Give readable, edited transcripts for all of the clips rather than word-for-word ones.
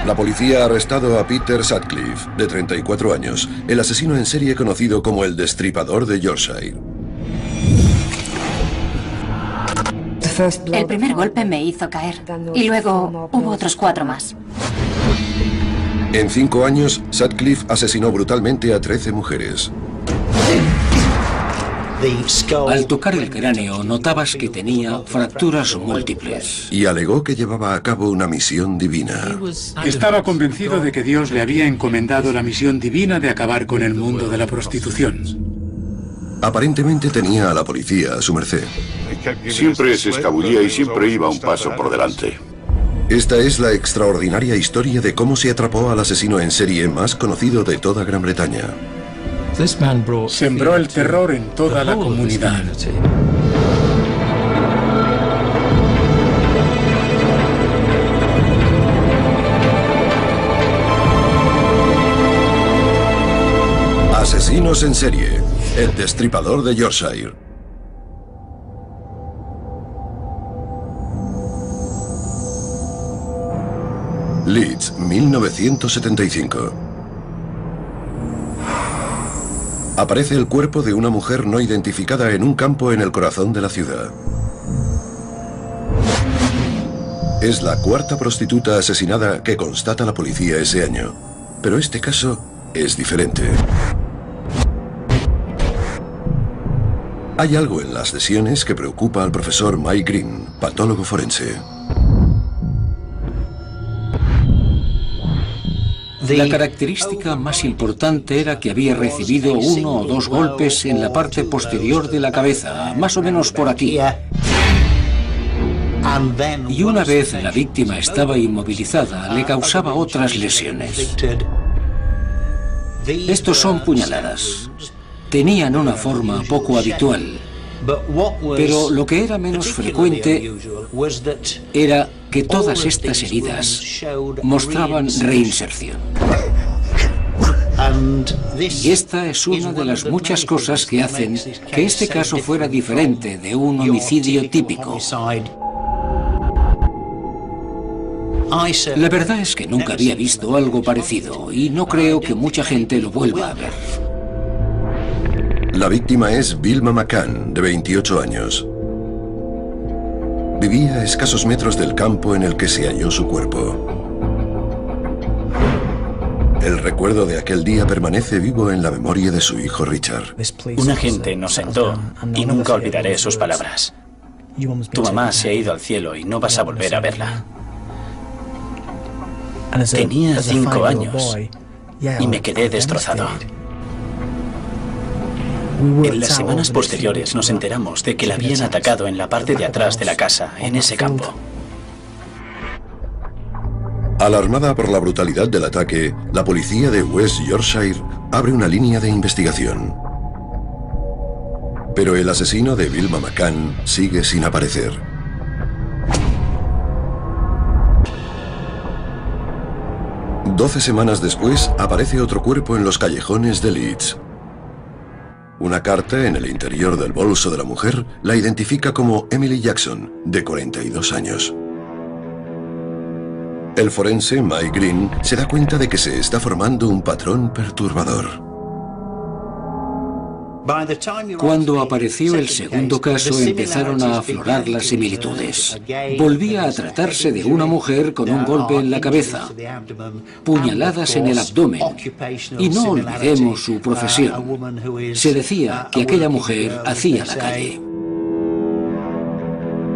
La policía ha arrestado a Peter Sutcliffe, de 34 años, el asesino en serie conocido como el Destripador de Yorkshire. El primer golpe me hizo caer y luego hubo otros 4 más. En 5 años, Sutcliffe asesinó brutalmente a 13 mujeres. Al tocar el cráneo notabas que tenía fracturas múltiples. Y alegó que llevaba a cabo una misión divina. Estaba convencido de que Dios le había encomendado la misión divina de acabar con el mundo de la prostitución. Aparentemente tenía a la policía a su merced. Siempre se escabullía y siempre iba un paso por delante. Esta es la extraordinaria historia de cómo se atrapó al asesino en serie más conocido de toda Gran Bretaña. Sembró el terror en toda la comunidad. Asesinos en serie, el Destripador de Yorkshire. Leeds, 1975. Aparece el cuerpo de una mujer no identificada en un campo en el corazón de la ciudad. Es la 4ª prostituta asesinada que constata la policía ese año. Pero este caso es diferente. Hay algo en las lesiones que preocupa al profesor Mike Green, patólogo forense. La característica más importante era que había recibido 1 o 2 golpes en la parte posterior de la cabeza, más o menos por aquí. Y una vez la víctima estaba inmovilizada, le causaba otras lesiones. Estos son puñaladas. Tenían una forma poco habitual. Pero lo que era menos frecuente era que todas estas heridas mostraban reinserción. Y esta es una de las muchas cosas que hacen que este caso fuera diferente de un homicidio típico. La verdad es que nunca había visto algo parecido y no creo que mucha gente lo vuelva a ver. La víctima es Vilma McCann, de 28 años. Vivía a escasos metros del campo en el que se halló su cuerpo. El recuerdo de aquel día permanece vivo en la memoria de su hijo Richard. Un agente nos sentó y nunca olvidaré sus palabras. Tu mamá se ha ido al cielo y no vas a volver a verla. Tenía 5 años y me quedé destrozado. En las semanas posteriores nos enteramos de que la habían atacado en la parte de atrás de la casa, en ese campo. Alarmada por la brutalidad del ataque, la policía de West Yorkshire abre una línea de investigación. Pero el asesino de Vilma McCann sigue sin aparecer. Doce semanas después, aparece otro cuerpo en los callejones de Leeds. Una carta en el interior del bolso de la mujer la identifica como Emily Jackson, de 42 años. El forense Mike Green se da cuenta de que se está formando un patrón perturbador. Cuando apareció el segundo caso empezaron a aflorar las similitudes. Volvía a tratarse de una mujer con un golpe en la cabeza, puñaladas en el abdomen, y no olvidemos su profesión. Se decía que aquella mujer hacía la calle.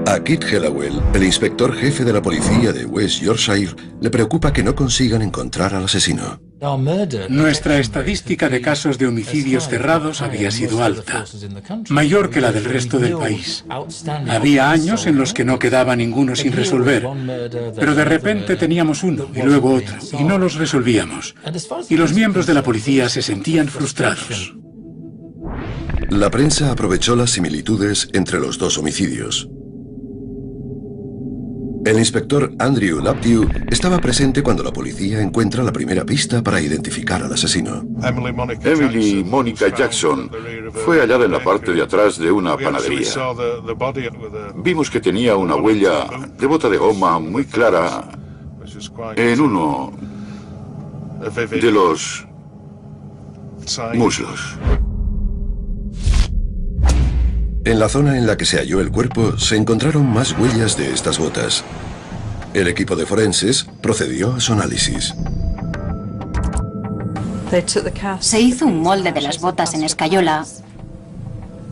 A Kit Hallowell, el inspector jefe de la policía de West Yorkshire, le preocupa que no consigan encontrar al asesino. Nuestra estadística de casos de homicidios cerrados había sido alta, mayor que la del resto del país. Había años en los que no quedaba ninguno sin resolver, pero de repente teníamos uno y luego otro, y no los resolvíamos. Y los miembros de la policía se sentían frustrados. La prensa aprovechó las similitudes entre los dos homicidios. El inspector Andrew Laptew estaba presente cuando la policía encuentra la primera pista para identificar al asesino. Emily Monica Jackson fue hallada en la parte de atrás de una panadería. Vimos que tenía una huella de bota de goma muy clara en uno de los muslos. En la zona en la que se halló el cuerpo se encontraron más huellas de estas botas. El equipo de forenses procedió a su análisis. Se hizo un molde de las botas en escayola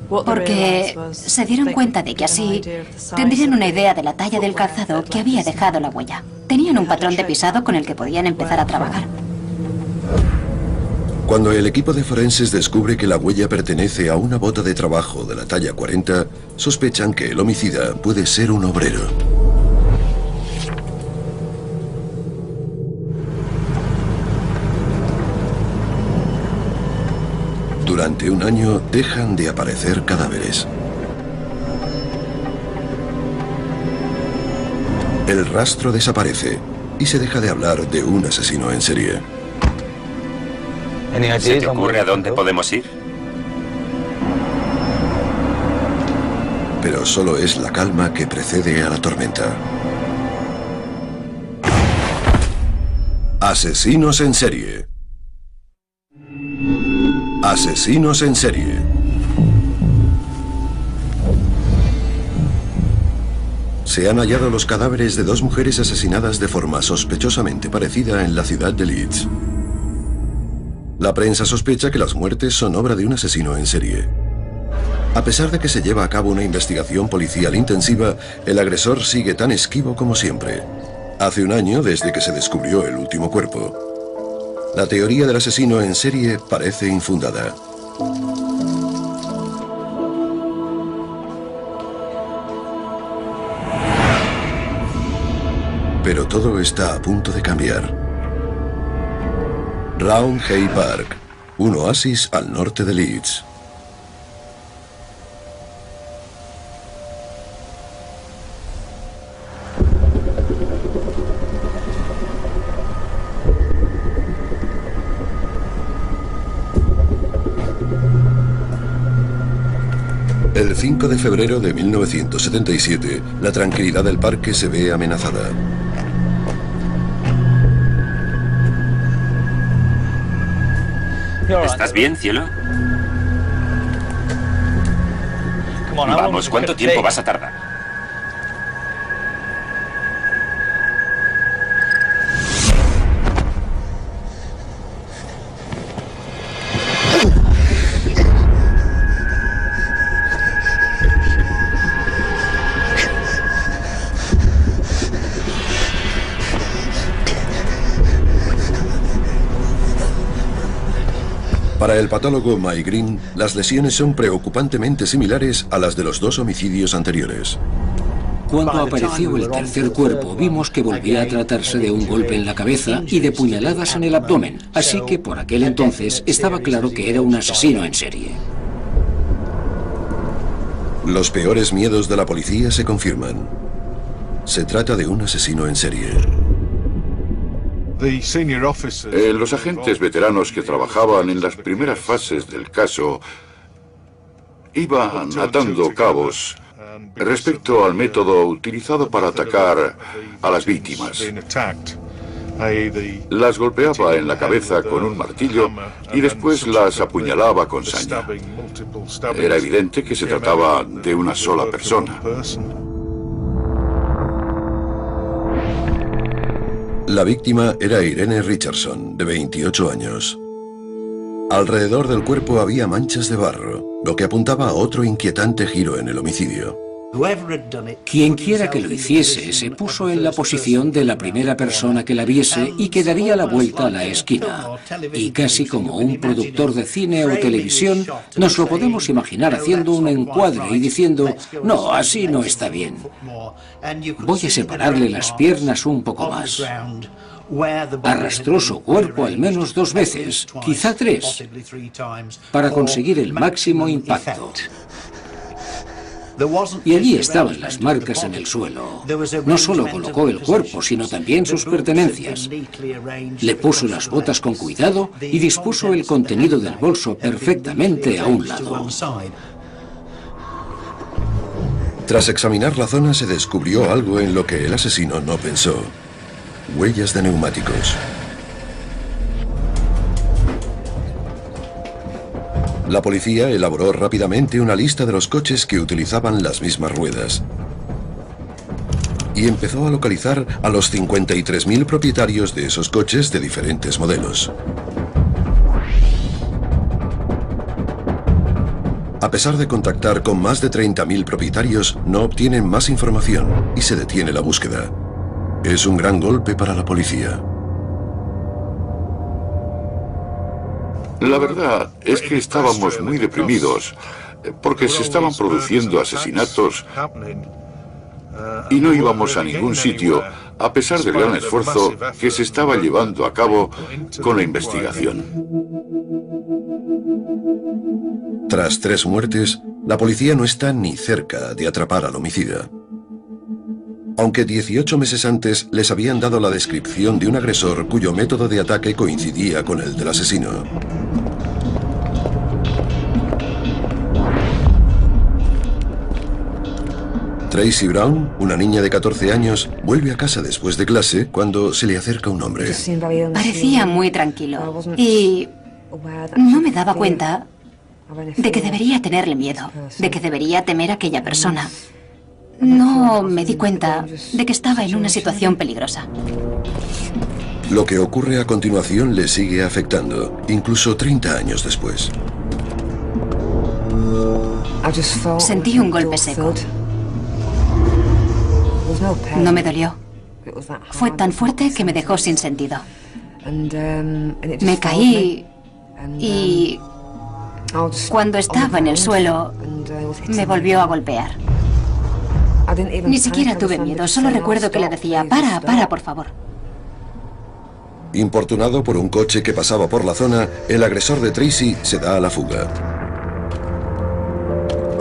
porque se dieron cuenta de que así tendrían una idea de la talla del calzado que había dejado la huella. Tenían un patrón de pisado con el que podían empezar a trabajar. Cuando el equipo de forenses descubre que la huella pertenece a una bota de trabajo de la talla 40, sospechan que el homicida puede ser un obrero. Durante un año dejan de aparecer cadáveres. El rastro desaparece y se deja de hablar de un asesino en serie. ¿Se te ocurre a dónde podemos ir? Pero solo es la calma que precede a la tormenta. Asesinos en serie. Asesinos en serie. Se han hallado los cadáveres de dos mujeres asesinadas de forma sospechosamente parecida en la ciudad de Leeds. La prensa sospecha que las muertes son obra de un asesino en serie. A pesar de que se lleva a cabo una investigación policial intensiva, el agresor sigue tan esquivo como siempre. Hace un año desde que se descubrió el último cuerpo. La teoría del asesino en serie parece infundada. Pero todo está a punto de cambiar. Round Hay Park, un oasis al norte de Leeds. El 5 de febrero de 1977, la tranquilidad del parque se ve amenazada. ¿Estás bien, cielo? Vamos, ¿cuánto tiempo vas a tardar? Para el patólogo Mike Green, las lesiones son preocupantemente similares a las de los dos homicidios anteriores. Cuando apareció el tercer cuerpo, vimos que volvía a tratarse de un golpe en la cabeza y de puñaladas en el abdomen, así que por aquel entonces estaba claro que era un asesino en serie. Los peores miedos de la policía se confirman. Se trata de un asesino en serie. Los agentes veteranos que trabajaban en las primeras fases del caso iban atando cabos respecto al método utilizado para atacar a las víctimas. Las golpeaba en la cabeza con un martillo y después las apuñalaba con saña. Era evidente que se trataba de una sola persona. La víctima era Irene Richardson, de 28 años. Alrededor del cuerpo había manchas de barro, lo que apuntaba a otro inquietante giro en el homicidio. Quien quiera que lo hiciese se puso en la posición de la primera persona que la viese y que daría la vuelta a la esquina. Y casi como un productor de cine o televisión, nos lo podemos imaginar haciendo un encuadre y diciendo, no, así no está bien. Voy a separarle las piernas un poco más. Arrastró su cuerpo al menos 2 veces, quizá 3, para conseguir el máximo impacto. Y allí estaban las marcas en el suelo. No solo colocó el cuerpo, sino también sus pertenencias. Le puso las botas con cuidado y dispuso el contenido del bolso perfectamente a un lado. Tras examinar la zona se descubrió algo en lo que el asesino no pensó. huellas de neumáticos. La policía elaboró rápidamente una lista de los coches que utilizaban las mismas ruedas y empezó a localizar a los 53.000 propietarios de esos coches de diferentes modelos. A pesar de contactar con más de 30.000 propietarios, no obtienen más información y se detiene la búsqueda. Es un gran golpe para la policía. La verdad es que estábamos muy deprimidos porque se estaban produciendo asesinatos y no íbamos a ningún sitio a pesar del gran esfuerzo que se estaba llevando a cabo con la investigación. Tras 3 muertes, la policía no está ni cerca de atrapar al homicida. Aunque 18 meses antes les habían dado la descripción de un agresor cuyo método de ataque coincidía con el del asesino. Tracy Brown, una niña de 14 años, vuelve a casa después de clase cuando se le acerca un hombre. Parecía muy tranquilo y no me daba cuenta de que debería tenerle miedo, de que debería temer a aquella persona. No me di cuenta de que estaba en una situación peligrosa. Lo que ocurre a continuación le sigue afectando, incluso 30 años después. Sentí un golpe seco. No me dolió. Fue tan fuerte que me dejó sin sentido. Me caí y cuando estaba en el suelo me volvió a golpear. Ni siquiera tuve miedo, solo recuerdo que le decía, para, por favor. Importunado por un coche que pasaba por la zona, el agresor de Tracy se da a la fuga.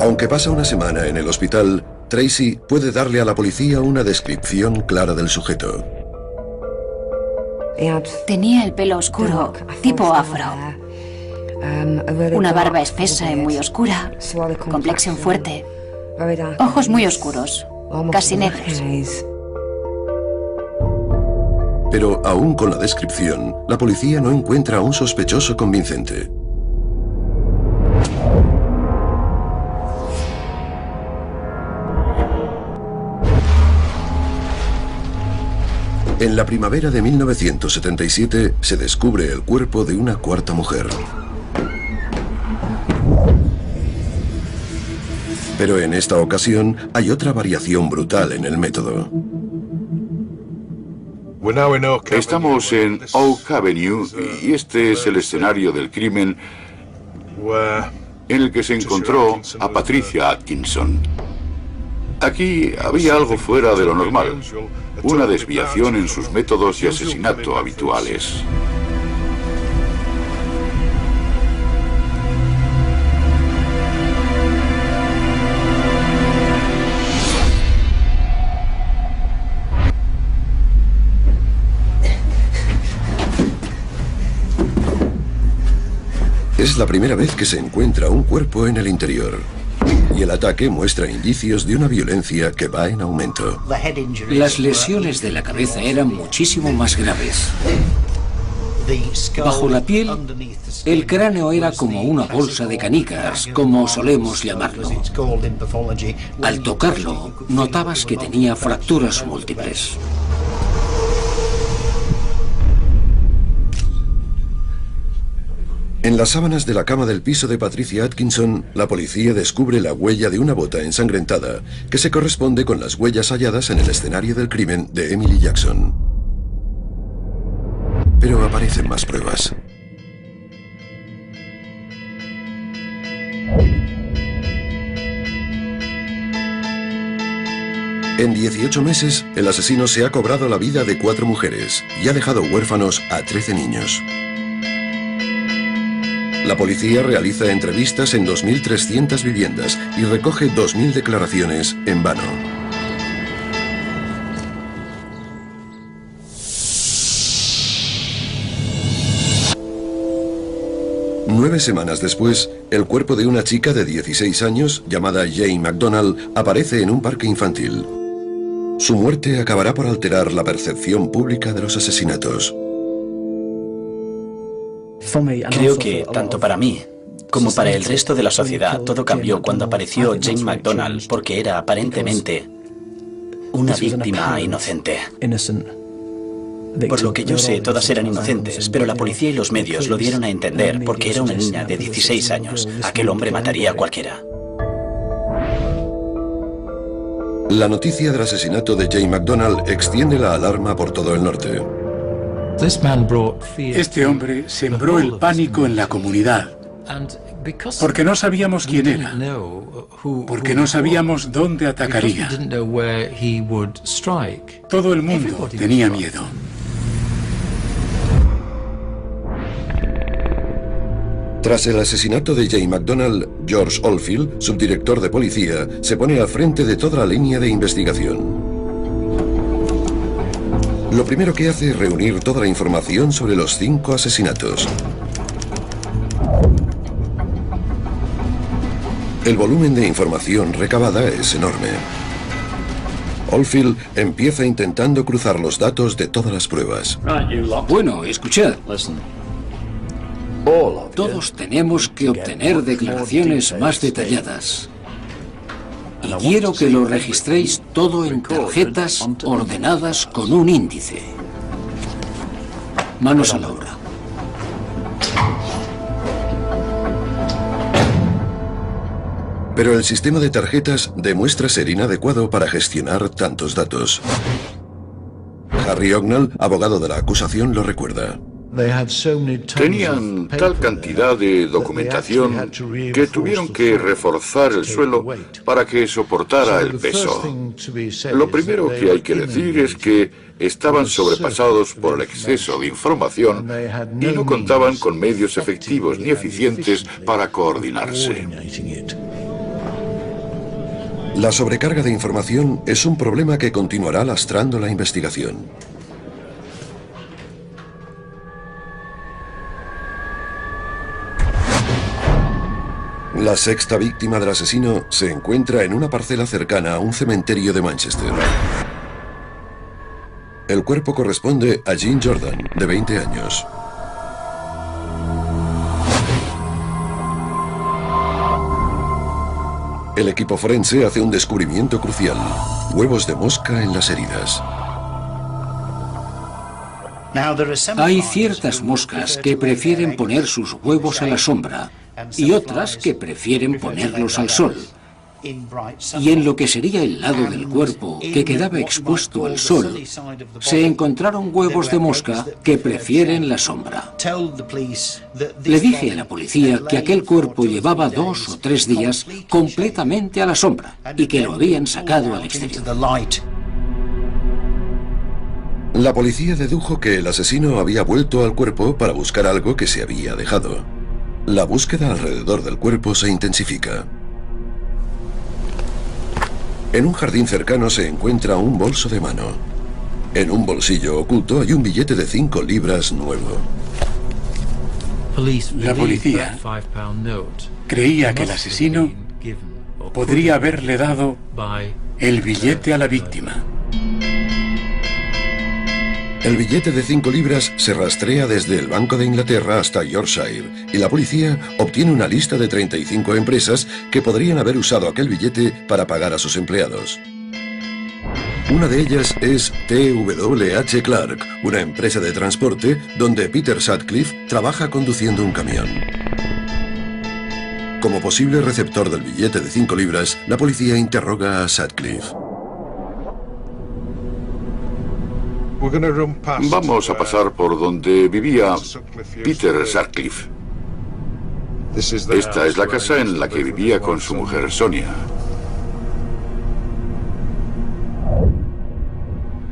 Aunque pasa una semana en el hospital, Tracy puede darle a la policía una descripción clara del sujeto. Tenía el pelo oscuro, tipo afro. Una barba espesa y muy oscura, complexión fuerte, ojos muy oscuros, casi negros. Pero aún con la descripción, la policía no encuentra a un sospechoso convincente. En la primavera de 1977 se descubre el cuerpo de una cuarta mujer. Pero en esta ocasión hay otra variación brutal en el método. Estamos en Oak Avenue y este es el escenario del crimen en el que se encontró a Patricia Atkinson. Aquí había algo fuera de lo normal, una desviación en sus métodos de asesinato habituales. Es la primera vez que se encuentra un cuerpo en el interior. Y el ataque muestra indicios de una violencia que va en aumento. Las lesiones de la cabeza eran muchísimo más graves. Bajo la piel, el cráneo era como una bolsa de canicas, como solemos llamarlo. Al tocarlo, notabas que tenía fracturas múltiples. En las sábanas de la cama del piso de Patricia Atkinson, la policía descubre la huella de una bota ensangrentada que se corresponde con las huellas halladas en el escenario del crimen de Emily Jackson. Pero aparecen más pruebas. En 18 meses, el asesino se ha cobrado la vida de 4 mujeres y ha dejado huérfanos a 13 niños. La policía realiza entrevistas en 2.300 viviendas y recoge 2.000 declaraciones en vano. Nueve semanas después, el cuerpo de una chica de 16 años, llamada Jane McDonald, aparece en un parque infantil. Su muerte acabará por alterar la percepción pública de los asesinatos. Creo que, tanto para mí como para el resto de la sociedad, todo cambió cuando apareció Jane McDonald, porque era aparentemente una víctima inocente. Por lo que yo sé, todas eran inocentes, pero la policía y los medios lo dieron a entender porque era una niña de 16 años. Aquel hombre mataría a cualquiera. La noticia del asesinato de Jane McDonald extiende la alarma por todo el norte. Este hombre sembró el pánico en la comunidad, porque no sabíamos quién era, porque no sabíamos dónde atacaría. Todo el mundo tenía miedo. Tras el asesinato de Jane McDonald, George Oldfield, subdirector de policía, se pone al frente de toda la línea de investigación. Lo primero que hace es reunir toda la información sobre los 5 asesinatos. El volumen de información recabada es enorme. Oldfield empieza intentando cruzar los datos de todas las pruebas. Bueno, escuchad. Todos tenemos que obtener declaraciones más detalladas. Y quiero que lo registréis todo en tarjetas ordenadas con un índice. Manos a la obra. Pero el sistema de tarjetas demuestra ser inadecuado para gestionar tantos datos. Harry Ognall, abogado de la acusación, lo recuerda. Tenían tal cantidad de documentación que tuvieron que reforzar el suelo para que soportara el peso. Lo primero que hay que decir es que estaban sobrepasados por el exceso de información y no contaban con medios efectivos ni eficientes para coordinarse. La sobrecarga de información es un problema que continuará lastrando la investigación. La 6ª víctima del asesino se encuentra en una parcela cercana a un cementerio de Manchester. El cuerpo corresponde a Jean Jordan, de 20 años. El equipo forense hace un descubrimiento crucial: huevos de mosca en las heridas. Hay ciertas moscas que prefieren poner sus huevos a la sombra y otras que prefieren ponerlos al sol. Y en lo que sería el lado del cuerpo que quedaba expuesto al sol, se encontraron huevos de mosca que prefieren la sombra. Le dije a la policía que aquel cuerpo llevaba 2 o 3 días completamente a la sombra y que lo habían sacado al exterior. La policía dedujo que el asesino había vuelto al cuerpo para buscar algo que se había dejado. La búsqueda alrededor del cuerpo se intensifica. En un jardín cercano se encuentra un bolso de mano. En un bolsillo oculto hay un billete de 5 libras nuevo. La policía creía que el asesino podría haberle dado el billete a la víctima. El billete de 5 libras se rastrea desde el Banco de Inglaterra hasta Yorkshire y la policía obtiene una lista de 35 empresas que podrían haber usado aquel billete para pagar a sus empleados. Una de ellas es TWH Clark, una empresa de transporte donde Peter Sutcliffe trabaja conduciendo un camión. Como posible receptor del billete de 5 libras, la policía interroga a Sutcliffe. Vamos a pasar por donde vivía Peter Sutcliffe. Esta es la casa en la que vivía con su mujer Sonia.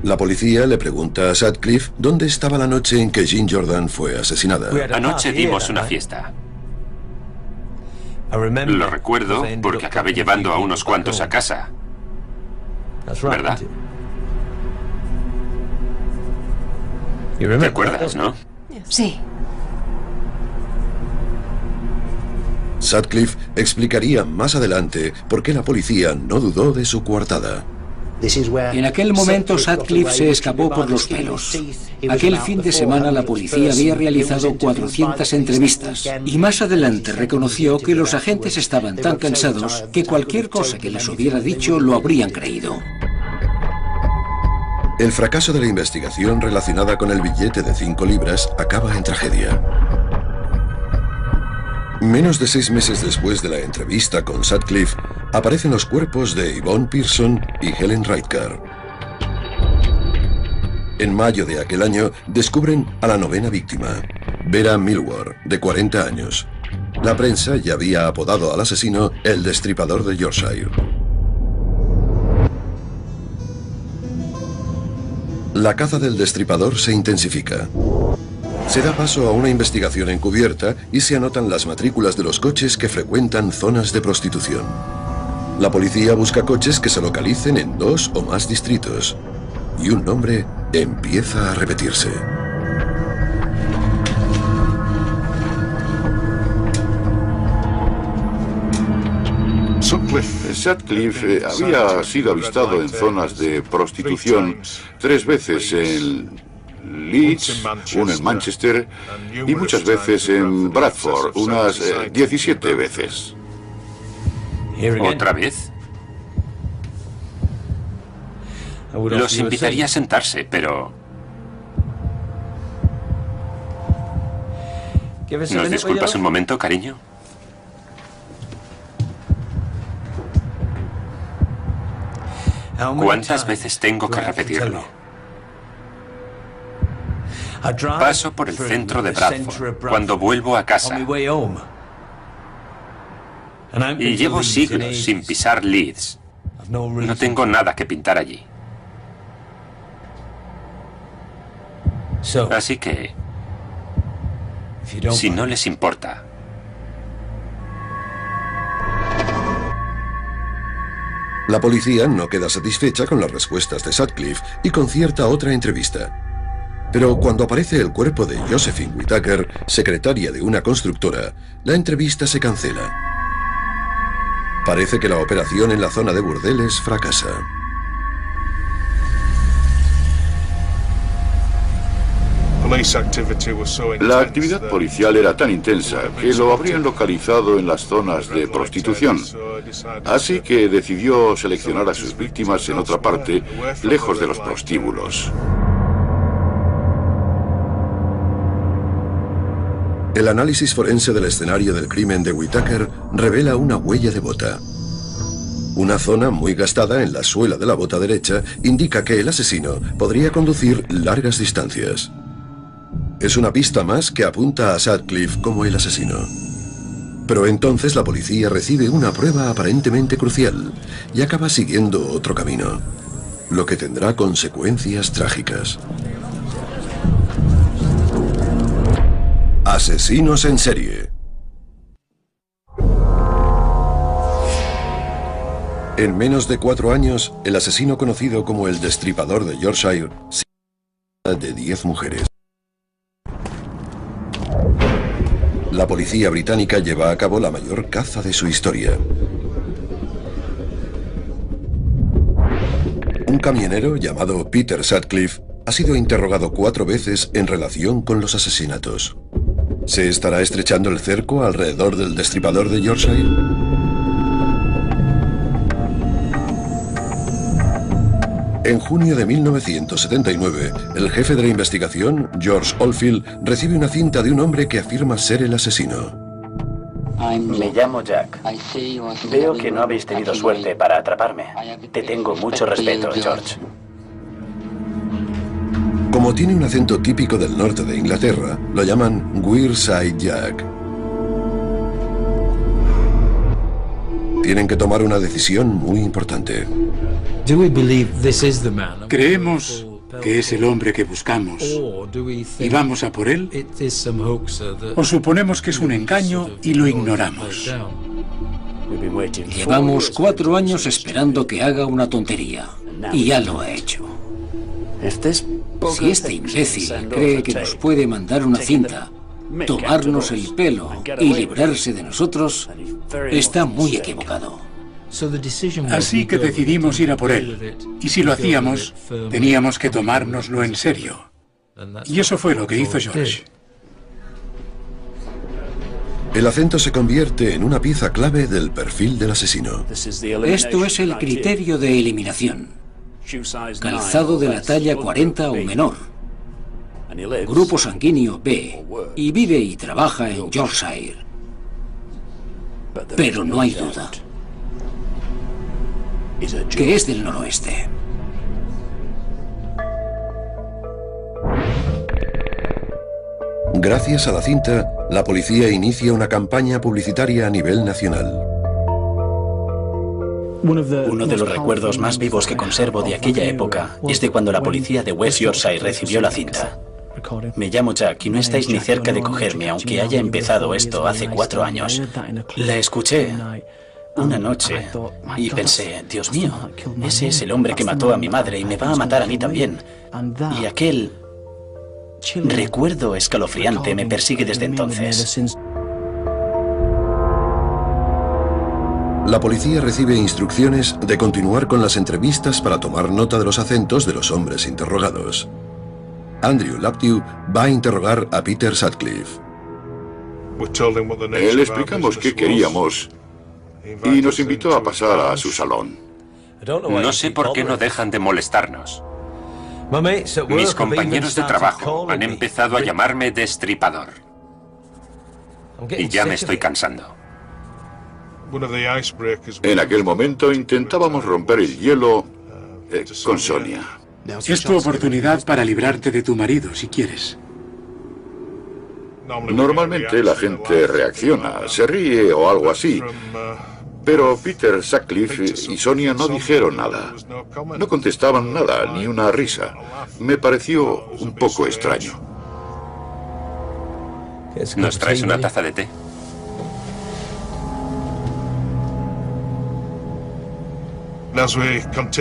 La policía le pregunta a Sutcliffe dónde estaba la noche en que Jean Jordan fue asesinada. Anoche dimos una fiesta. Lo recuerdo porque acabé llevando a unos cuantos a casa. ¿Verdad? ¿Te acuerdas, no? Sí. Sutcliffe explicaría más adelante por qué la policía no dudó de su coartada. En aquel momento Sutcliffe se escapó por los pelos. Aquel fin de semana la policía había realizado 400 entrevistas y más adelante reconoció que los agentes estaban tan cansados que cualquier cosa que les hubiera dicho lo habrían creído. El fracaso de la investigación relacionada con el billete de 5 libras acaba en tragedia. Menos de 6 meses después de la entrevista con Sutcliffe, aparecen los cuerpos de Yvonne Pearson y Helen Reitker. En mayo de aquel año descubren a la 9ª víctima, Vera Millward, de 40 años. La prensa ya había apodado al asesino el Destripador de Yorkshire. La caza del Destripador se intensifica. Se da paso a una investigación encubierta y se anotan las matrículas de los coches que frecuentan zonas de prostitución. La policía busca coches que se localicen en 2 o más distritos. Y un nombre empieza a repetirse. Sutcliffe había sido avistado en zonas de prostitución 3 veces en Leeds, una en Manchester y muchas veces en Bradford, unas 17 veces. ¿Otra vez? Los invitaría a sentarse, pero... ¿Nos disculpas un momento, cariño? ¿Cuántas veces tengo que repetirlo? Paso por el centro de Bradford cuando vuelvo a casa. Y llevo siglos sin pisar Leeds. No tengo nada que pintar allí. Así que, si no les importa... La policía no queda satisfecha con las respuestas de Sutcliffe y concierta otra entrevista. Pero cuando aparece el cuerpo de Josephine Whittaker, secretaria de una constructora, la entrevista se cancela. Parece que la operación en la zona de burdeles fracasa. La actividad policial era tan intensa que lo habrían localizado en las zonas de prostitución. Así que decidió seleccionar a sus víctimas en otra parte, lejos de los prostíbulos. El análisis forense del escenario del crimen de Whittaker revela una huella de bota. Una zona muy gastada en la suela de la bota derecha indica que el asesino podría conducir largas distancias. Es una pista más que apunta a Sutcliffe como el asesino. Pero entonces la policía recibe una prueba aparentemente crucial y acaba siguiendo otro camino, lo que tendrá consecuencias trágicas. Asesinos en serie. En menos de 4 años, el asesino conocido como el Destripador de Yorkshire se trata de 10 mujeres. La policía británica lleva a cabo la mayor caza de su historia. Un camionero llamado Peter Sutcliffe ha sido interrogado 4 veces en relación con los asesinatos. ¿Se estará estrechando el cerco alrededor del Destripador de Yorkshire? En junio de 1979, el jefe de la investigación, George Oldfield, recibe una cinta de un hombre que afirma ser el asesino. Me llamo Jack. Veo que no habéis tenido suerte para atraparme. Te tengo mucho respeto, George. Como tiene un acento típico del norte de Inglaterra, lo llaman Wearside Jack. Tienen que tomar una decisión muy importante. ¿Creemos que es el hombre que buscamos y vamos a por él? ¿O suponemos que es un engaño y lo ignoramos? Llevamos 4 años esperando que haga una tontería y ya lo ha hecho. Si este imbécil cree que nos puede mandar una cinta, tomarnos el pelo y librarse de nosotros, está muy equivocado. Así que decidimos ir a por él. Y si lo hacíamos, teníamos que tomárnoslo en serio. Y eso fue lo que hizo George. El acento se convierte en una pieza clave del perfil del asesino. Esto es el criterio de eliminación. Calzado de la talla 40 o menor. Grupo sanguíneo B. Y vive y trabaja en Yorkshire. Pero no hay duda que es del noroeste. Gracias a la cinta, la policía inicia una campaña publicitaria a nivel nacional. Uno de los recuerdos más vivos que conservo de aquella época es de cuando la policía de West Yorkshire recibió la cinta. Me llamo Jack y no estáis ni cerca de cogerme, aunque haya empezado esto hace 4 años. La escuché una noche y pensé, Dios mío, ese es el hombre que mató a mi madre y me va a matar a mí también. Y aquel recuerdo escalofriante me persigue desde entonces. La policía recibe instrucciones de continuar con las entrevistas para tomar nota de los acentos de los hombres interrogados. Andrew Laptew va a interrogar a Peter Sutcliffe. Le explicamos qué queríamos y nos invitó a pasar a su salón. No sé por qué no dejan de molestarnos. Mis compañeros de trabajo han empezado a llamarme destripador. Y ya me estoy cansando. En aquel momento intentábamos romper el hielo con Sonia. Es tu oportunidad para librarte de tu marido, si quieres. Normalmente la gente reacciona, se ríe o algo así. Pero Peter Sutcliffe y Sonia no dijeron nada. No contestaban nada, ni una risa. Me pareció un poco extraño. ¿Nos traes una taza de té?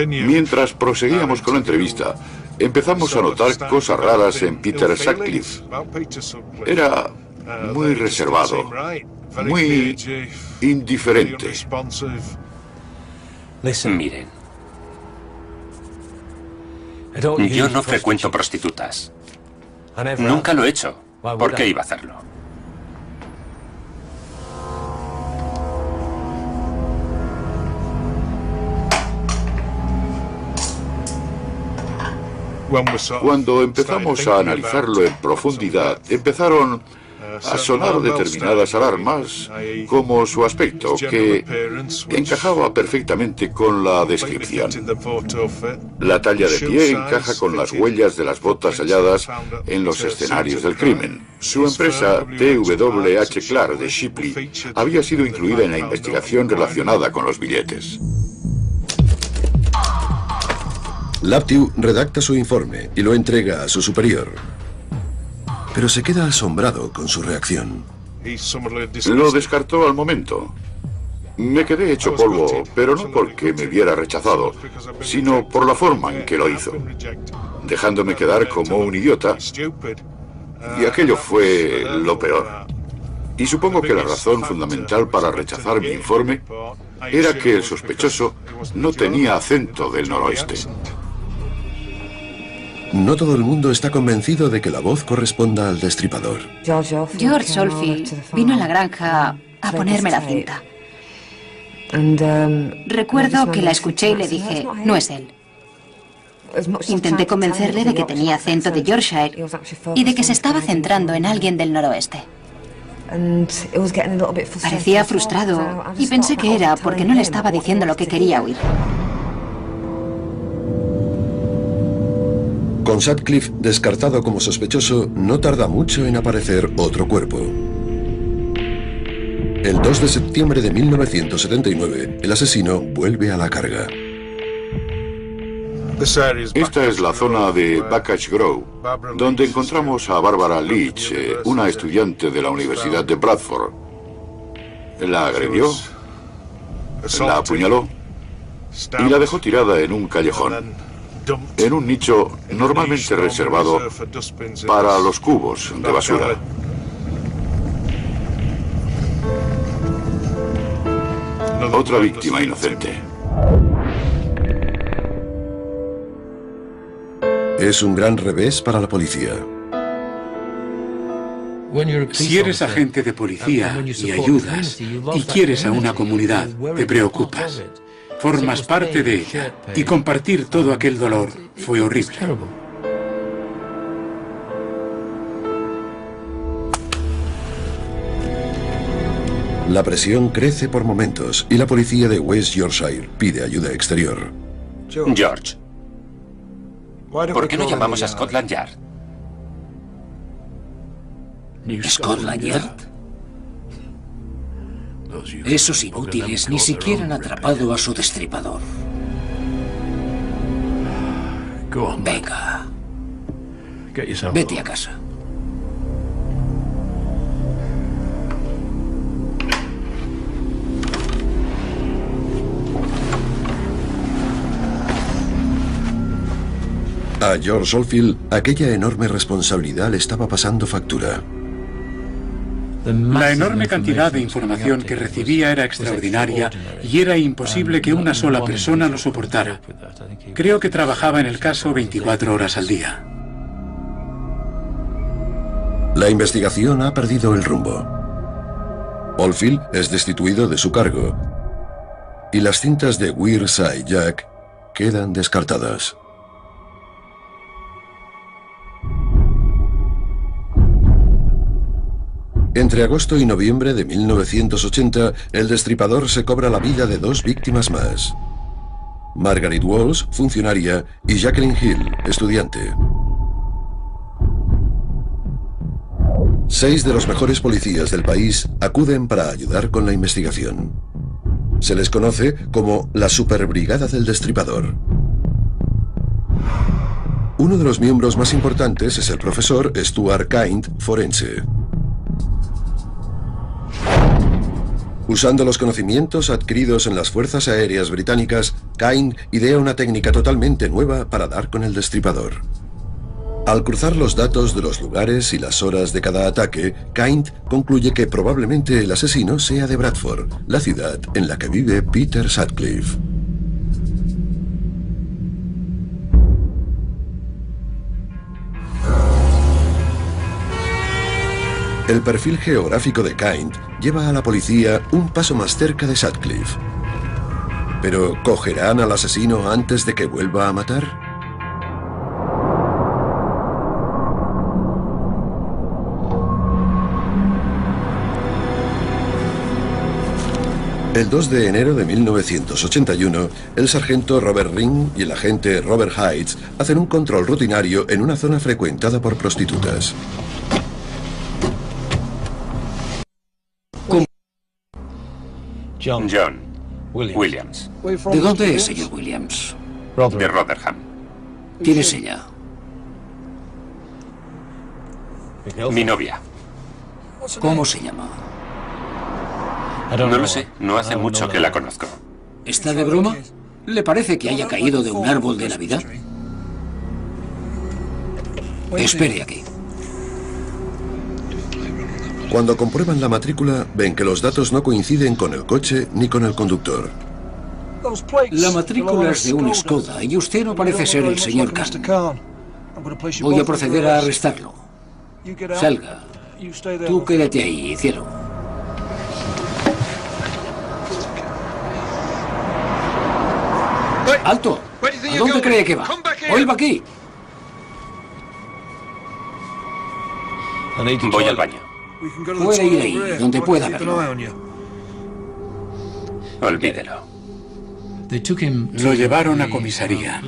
Mientras proseguíamos con la entrevista, empezamos a notar cosas raras en Peter Sutcliffe. Era muy reservado, muy indiferente. Miren, yo no frecuento prostitutas. Nunca lo he hecho. ¿Por qué iba a hacerlo? Cuando empezamos a analizarlo en profundidad, empezaron a sonar determinadas alarmas, como su aspecto, que encajaba perfectamente con la descripción. La talla de pie encaja con las huellas de las botas halladas en los escenarios del crimen. Su empresa, TWH Clark de Shipley, había sido incluida en la investigación relacionada con los billetes. Laptew redacta su informe y lo entrega a su superior. Pero se queda asombrado con su reacción. Lo descartó al momento. Me quedé hecho polvo, pero no porque me hubiera rechazado, sino por la forma en que lo hizo, dejándome quedar como un idiota. Y aquello fue lo peor. Y supongo que la razón fundamental para rechazar mi informe era que el sospechoso no tenía acento del noroeste. No todo el mundo está convencido de que la voz corresponda al destripador. George Solfi vino a la granja a ponerme la cinta. Recuerdo que la escuché y le dije, no es él. Intenté convencerle de que tenía acento de Yorkshire y de que se estaba centrando en alguien del noroeste. Parecía frustrado y pensé que era porque no le estaba diciendo lo que quería oír. Con Sutcliffe descartado como sospechoso, no tarda mucho en aparecer otro cuerpo. El 2 de septiembre de 1979, el asesino vuelve a la carga. Esta es la zona de Bacchus Grove, donde encontramos a Barbara Leach, una estudiante de la Universidad de Bradford. La agredió, la apuñaló y la dejó tirada en un callejón, en un nicho normalmente reservado para los cubos de basura. Otra víctima inocente. Es un gran revés para la policía. Si eres agente de policía y ayudas y quieres a una comunidad, te preocupas, formas parte de ella, y compartir todo aquel dolor fue horrible. La presión crece por momentos y la policía de West Yorkshire pide ayuda exterior. George, ¿por qué no llamamos a Scotland Yard? ¿Scotland Yard? Esos inútiles ni siquiera han atrapado a su destripador. Venga. Vete a casa. A George Oldfield, aquella enorme responsabilidad le estaba pasando factura. La enorme cantidad de información que recibía era extraordinaria y era imposible que una sola persona lo soportara. Creo que trabajaba en el caso 24 horas al día. La investigación ha perdido el rumbo. Oldfield es destituido de su cargo y las cintas de Weird Side Jack quedan descartadas. Entre agosto y noviembre de 1980, el destripador se cobra la vida de 2 víctimas más. Margaret Walsh, funcionaria, y Jacqueline Hill, estudiante. 6 de los mejores policías del país acuden para ayudar con la investigación. Se les conoce como la Superbrigada del Destripador. Uno de los miembros más importantes es el profesor Stuart Kind, forense. Usando los conocimientos adquiridos en las fuerzas aéreas británicas, Kind idea una técnica totalmente nueva para dar con el destripador. Al cruzar los datos de los lugares y las horas de cada ataque, Kind concluye que probablemente el asesino sea de Bradford, la ciudad en la que vive Peter Sutcliffe. El perfil geográfico de Kind lleva a la policía un paso más cerca de Sutcliffe. ¿Pero cogerán al asesino antes de que vuelva a matar? El 2 de enero de 1981, el sargento Robert Ring y el agente Robert Heights hacen un control rutinario en una zona frecuentada por prostitutas. John Williams. ¿De dónde es, señor Williams? De Rotherham. ¿Quién es ella? Mi novia. ¿Cómo se llama? No lo sé, no hace mucho que la conozco. ¿Está de broma? ¿Le parece que haya caído de un árbol de Navidad? Espere aquí. Cuando comprueban la matrícula, ven que los datos no coinciden con el coche ni con el conductor. La matrícula es de un Skoda y usted no parece ser el señor Kahn. Voy a proceder a arrestarlo. Salga. Tú quédate ahí, cielo. ¡Alto! ¿A dónde cree que va? ¡Vuelva aquí! Voy al baño. Puede ir ahí, donde pueda verlo. Olvídelo. Lo llevaron a comisaría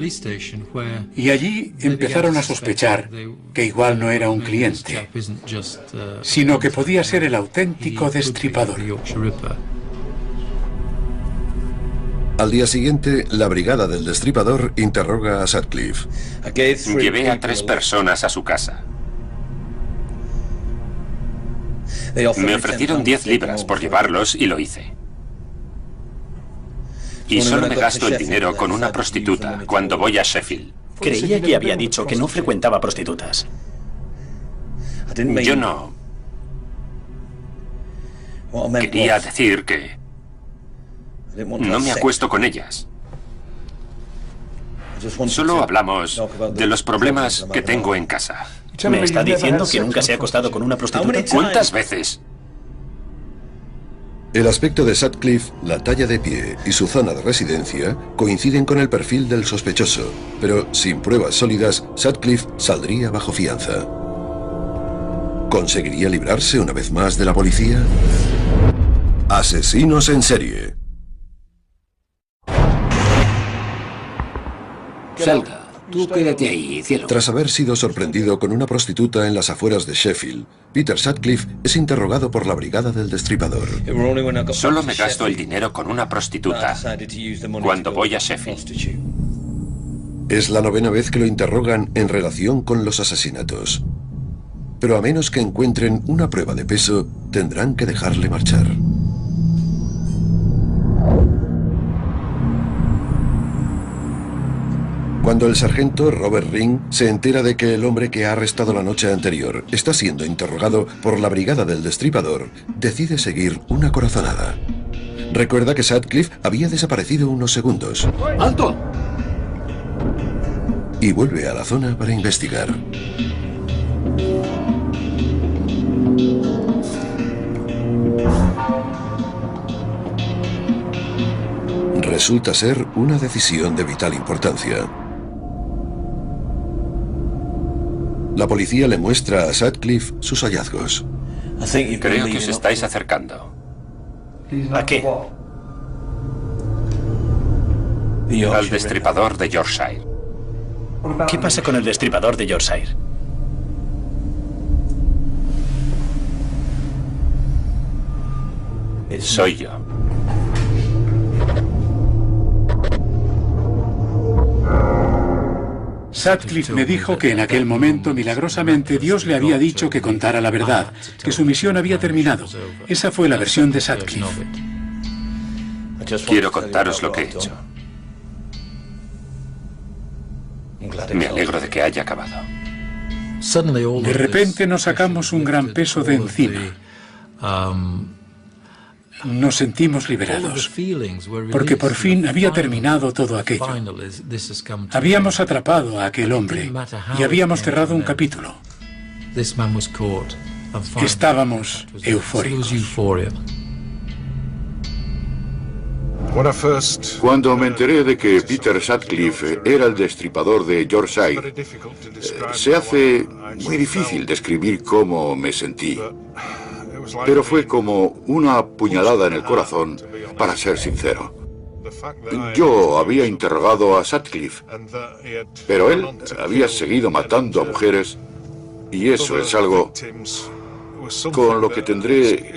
y allí empezaron a sospechar que igual no era un cliente, sino que podía ser el auténtico destripador. Al día siguiente, la brigada del destripador interroga a Sutcliffe. Llevé a 3 personas a su casa. Me ofrecieron 10 libras por llevarlos y lo hice. Y solo me gasto el dinero con una prostituta cuando voy a Sheffield. Creía que había dicho que no frecuentaba prostitutas. Yo no. Quería decir que No me acuesto con ellas. Solo hablamos de los problemas que tengo en casa. ¿Me está diciendo que nunca se ha acostado con una prostituta? ¿Cuántas veces? El aspecto de Sutcliffe, la talla de pie y su zona de residencia coinciden con el perfil del sospechoso, pero sin pruebas sólidas, Sutcliffe saldría bajo fianza. ¿Conseguiría librarse una vez más de la policía? Asesinos en serie. Salga. Tú quédate ahí, cielo. Tras haber sido sorprendido con una prostituta en las afueras de Sheffield, Peter Sutcliffe es interrogado por la Brigada del Destripador. Solo me gasto el dinero con una prostituta cuando voy a Sheffield. Es la 9ª vez que lo interrogan en relación con los asesinatos. Pero a menos que encuentren una prueba de peso, tendrán que dejarle marchar. Cuando el sargento Robert Ring se entera de que el hombre que ha arrestado la noche anterior está siendo interrogado por la Brigada del Destripador, decide seguir una corazonada. Recuerda que Sutcliffe había desaparecido unos segundos. ¡Alto! Y vuelve a la zona para investigar. Resulta ser una decisión de vital importancia. La policía le muestra a Sutcliffe sus hallazgos. Creo que os estáis acercando. ¿A qué? Al destripador de Yorkshire. ¿Qué pasa con el destripador de Yorkshire? Soy yo. Sutcliffe me dijo que en aquel momento, milagrosamente, Dios le había dicho que contara la verdad, que su misión había terminado. Esa fue la versión de Sutcliffe. Quiero contaros lo que he hecho. Me alegro de que haya acabado. De repente nos sacamos un gran peso de encima. Nos sentimos liberados, porque por fin había terminado todo aquello. Habíamos atrapado a aquel hombre y habíamos cerrado un capítulo. Estábamos eufóricos. Cuando me enteré de que Peter Sutcliffe era el destripador de Yorkshire, se hace muy difícil describir cómo me sentí. Pero fue como una puñalada en el corazón, para ser sincero. Yo había interrogado a Sutcliffe, pero él había seguido matando a mujeres, y eso es algo con lo que tendré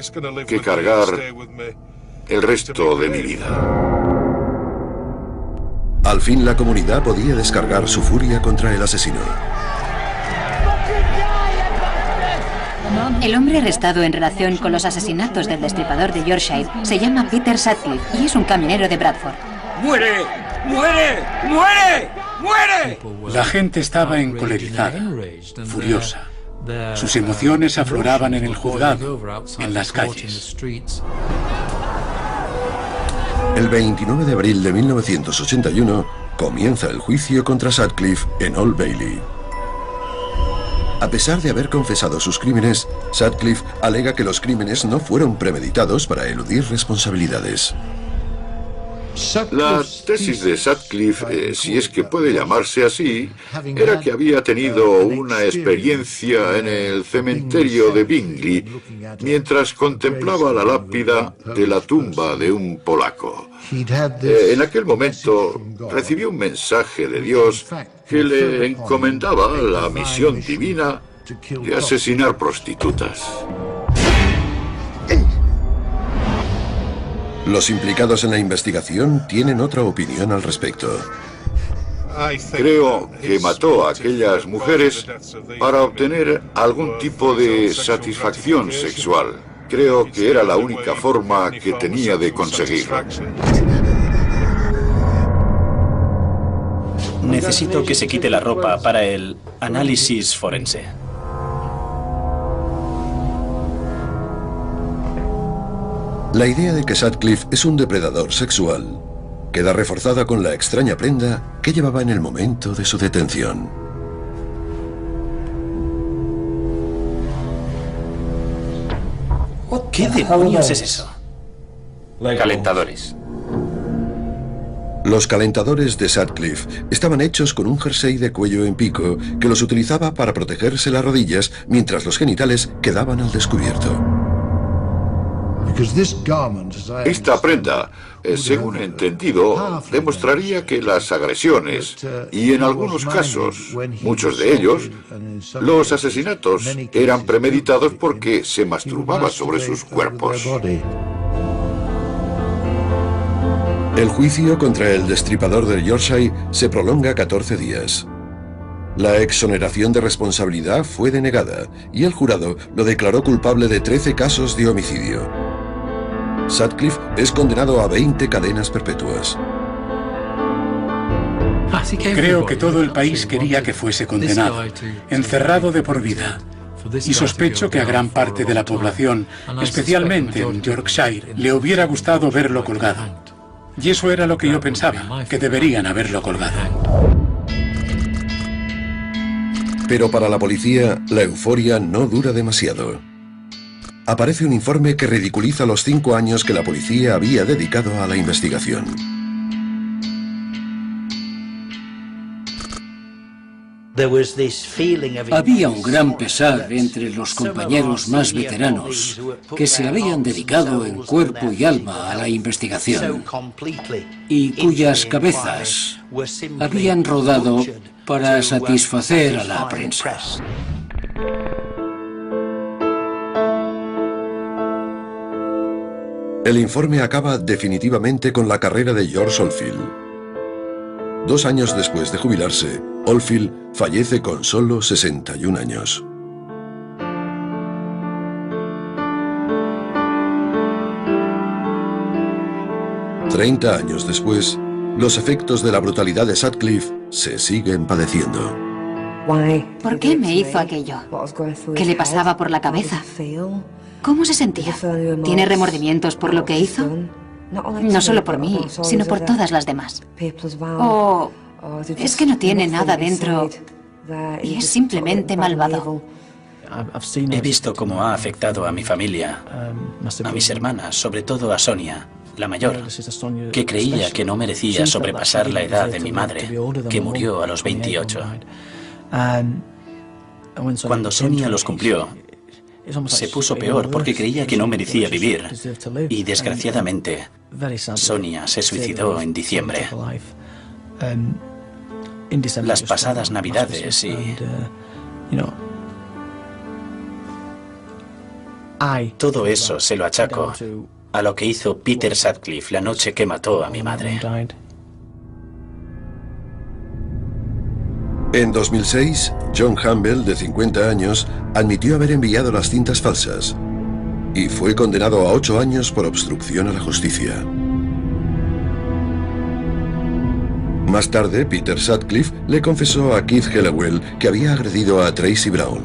que cargar el resto de mi vida. Al fin la comunidad podía descargar su furia contra el asesino. El hombre arrestado en relación con los asesinatos del destripador de Yorkshire se llama Peter Sutcliffe y es un camionero de Bradford. ¡Muere! ¡Muere! ¡Muere! ¡Muere! La gente estaba encolerizada, furiosa. Sus emociones afloraban en el juzgado, en las calles. El 29 de abril de 1981 comienza el juicio contra Sutcliffe en Old Bailey. A pesar de haber confesado sus crímenes, Sutcliffe alega que los crímenes no fueron premeditados para eludir responsabilidades. La tesis de Sutcliffe, si es que puede llamarse así, era que había tenido una experiencia en el cementerio de Bingley mientras contemplaba la lápida de la tumba de un polaco. En aquel momento recibió un mensaje de Dios que le encomendaba la misión divina de asesinar prostitutas. Los implicados en la investigación tienen otra opinión al respecto. Creo que mató a aquellas mujeres para obtener algún tipo de satisfacción sexual. Creo que era la única forma que tenía de conseguirlo. Necesito que se quite la ropa para el análisis forense. La idea de que Sutcliffe es un depredador sexual queda reforzada con la extraña prenda que llevaba en el momento de su detención. ¿Qué demonios es eso? Calentadores. Los calentadores de Sutcliffe estaban hechos con un jersey de cuello en pico que los utilizaba para protegerse las rodillas mientras los genitales quedaban al descubierto. Esta prenda, según he entendido, demostraría que las agresiones, y en algunos casos, muchos de ellos, los asesinatos eran premeditados porque se masturbaba sobre sus cuerpos. El juicio contra el destripador de Yorkshire se prolonga 14 días. La exoneración de responsabilidad fue denegada y el jurado lo declaró culpable de 13 casos de homicidio. Sutcliffe es condenado a 20 cadenas perpetuas. Creo que todo el país quería que fuese condenado, encerrado de por vida. Y sospecho que a gran parte de la población, especialmente en Yorkshire, le hubiera gustado verlo colgado. Y eso era lo que yo pensaba, que deberían haberlo colgado. Pero para la policía, la euforia no dura demasiado. Aparece un informe que ridiculiza los 5 años que la policía había dedicado a la investigación. Había un gran pesar entre los compañeros más veteranos que se habían dedicado en cuerpo y alma a la investigación y cuyas cabezas habían rodado para satisfacer a la prensa. El informe acaba definitivamente con la carrera de George Oldfield. 2 años después de jubilarse, Oldfield fallece con solo 61 años. «30 años después, los efectos de la brutalidad de Sutcliffe se siguen padeciendo». ¿Por qué me hizo aquello? ¿Qué le pasaba por la cabeza? ¿Cómo se sentía? ¿Tiene remordimientos por lo que hizo? No solo por mí, sino por todas las demás. ¿O es que no tiene nada dentro y es simplemente malvado? He visto cómo ha afectado a mi familia, a mis hermanas, sobre todo a Sonia, la mayor, que creía que no merecía sobrepasar la edad de mi madre, que murió a los 28. Cuando Sonia los cumplió, se puso peor porque creía que no merecía vivir. Y desgraciadamente, Sonia se suicidó en diciembre. Las pasadas Navidades y... todo eso se lo achaco a lo que hizo Peter Sutcliffe la noche que mató a mi madre. En 2006, John Humble, de 50 años, admitió haber enviado las cintas falsas y fue condenado a 8 años por obstrucción a la justicia. Más tarde, Peter Sutcliffe le confesó a Keith Hallowell que había agredido a Tracy Brown.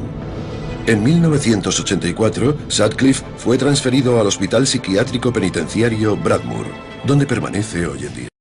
En 1984, Sutcliffe fue transferido al Hospital Psiquiátrico Penitenciario Bradmoor, donde permanece hoy en día.